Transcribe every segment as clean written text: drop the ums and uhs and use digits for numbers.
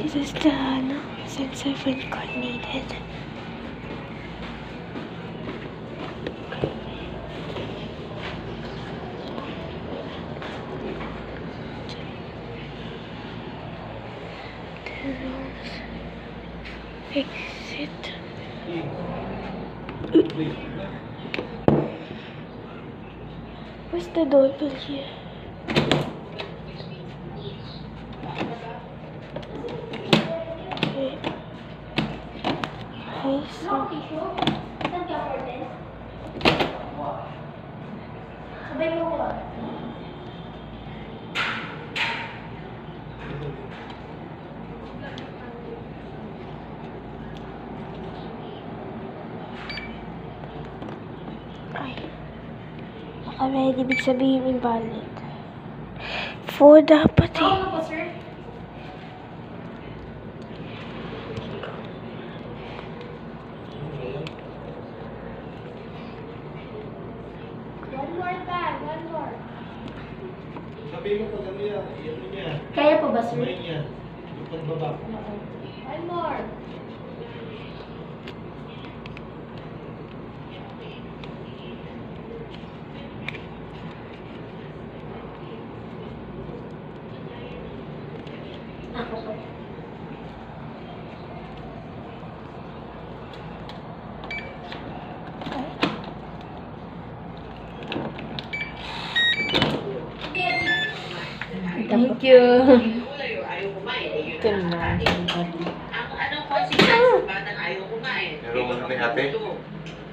This is the sensor field card needed. Fix it. Where's the doorbell here? Okay. Okay, so ay, naka-ready, ibig sabihin invalid. 4 dapat eh. Ano po, sir? One more time, one more. Sabihin mo pag ano yan, ano niya. Kaya po ba, sir? Sabay niya. Yung pagbaba. One more. Ako po. Thank you. Ito na. Pero ano ni ate?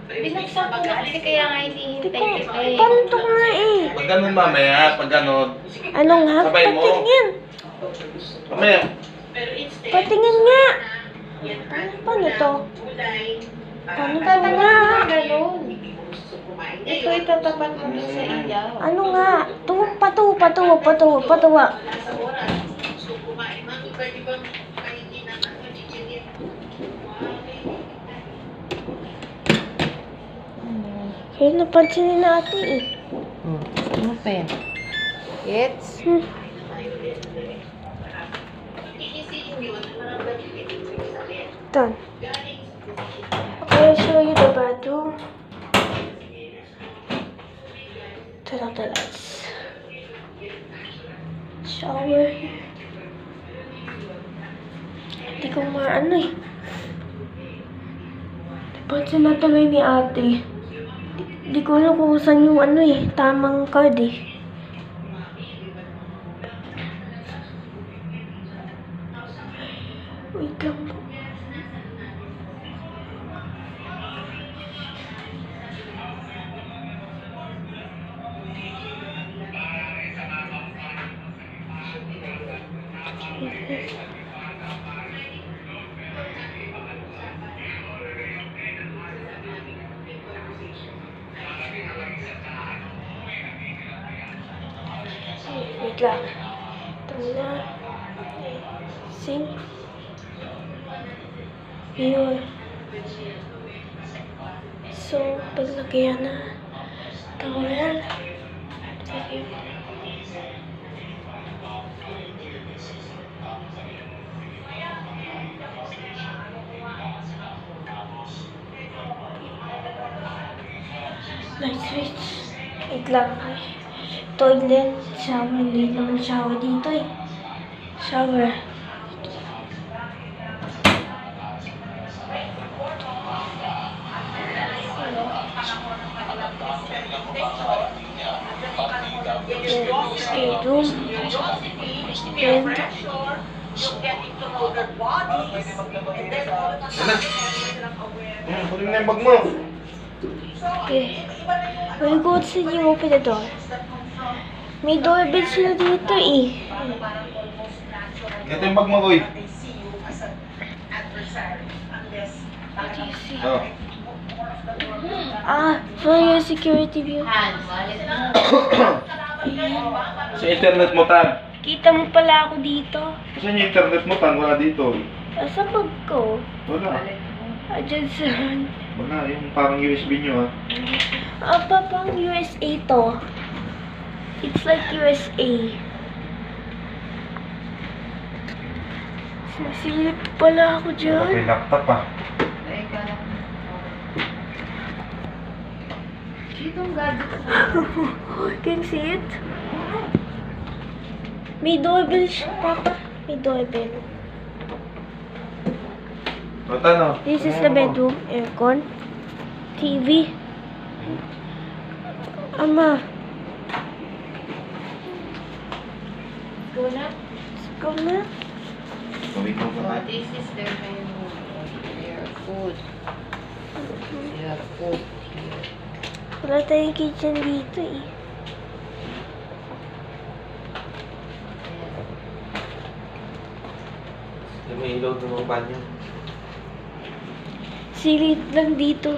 Binagsak ko na kasi kaya nga hindi hintay kita eh. Paano ito nga eh? Pag ganun mamaya, pag ganun. Ano nga? Sabay mo. Patingin. Mamaya. Patingin nga. Paano to? Paano to nga? Ganun. Ito itatapat mo dun sa ilaw. Ano nga? Patuwa. Kaya napansinin natin eh. Ano pa yan? It's... Done. I'll show you the bathroom. Turn off the lights. Shower. Hindi ko maano eh. Napansin na tuloy ni ate. Hindi ko alam kung saan yung ano eh, tamang card eh. Wait lang po. Wait lang. Ito na. Sink. Yun. So, paglagyan na. Towel. Sige. Light switch. Wait lang. Toilet. Shower. Hindi naman shower dito eh. Shower. Okay, room. Bed. Kunin mo na yung bag mo. Okay. Will you go outside and open the door? May doorbell sila dito eh. Ito yung bag mo, boy. What do you see? Oh. Ah, for your security view. Ayan. Sa internet mo, Tan. Kita mo pala ako dito. Saan yung internet mo, Tan? Wala dito. Sa bag ko. Wala. Diyan sa... Wala, yung parang USB nyo, ha. Pang USA to. It's like USA. Masilip pala ako Okay, dyan. laptop ah. Teka lang. Itong gadget Can you see it? May doorbell siya, Papa. May doorbell. O, Tano? This is the bedroom. Aircon. TV. Ama, Go na. let's go na. Gawin mo pa So, tayo. this is their menu. Their food. Their food here. Wala tayong kitchen dito eh. May ilaw doon ang banyo. Silip lang dito.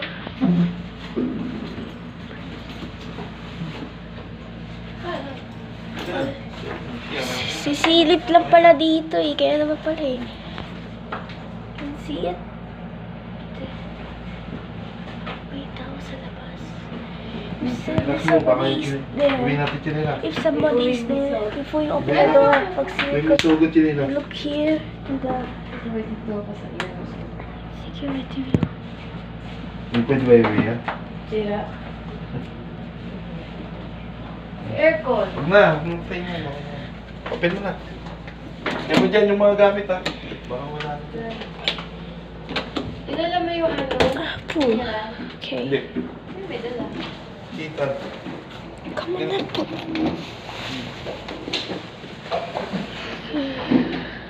Sisilip lang pala dito eh. Kaya naman pala eh. Can you see it? Wait ako sa labas. If Relax mo, baka somebody is gawin there, natin siya nila. if somebody is there, before you open the door, pag May sinikot, masugod siya nila. look here to the Wait, dito pa sa iyo. security view. May pwede ba yung yan? Sira. Aircon. Huwag na, huwag mo tayo mo. Open mo na. Yan mo dyan yung mga gamit ha. Baka wala na dyan. Ilala mo yung ano? Pool. Sira. Okay. Hindi. May dala. Kita. Come on na po.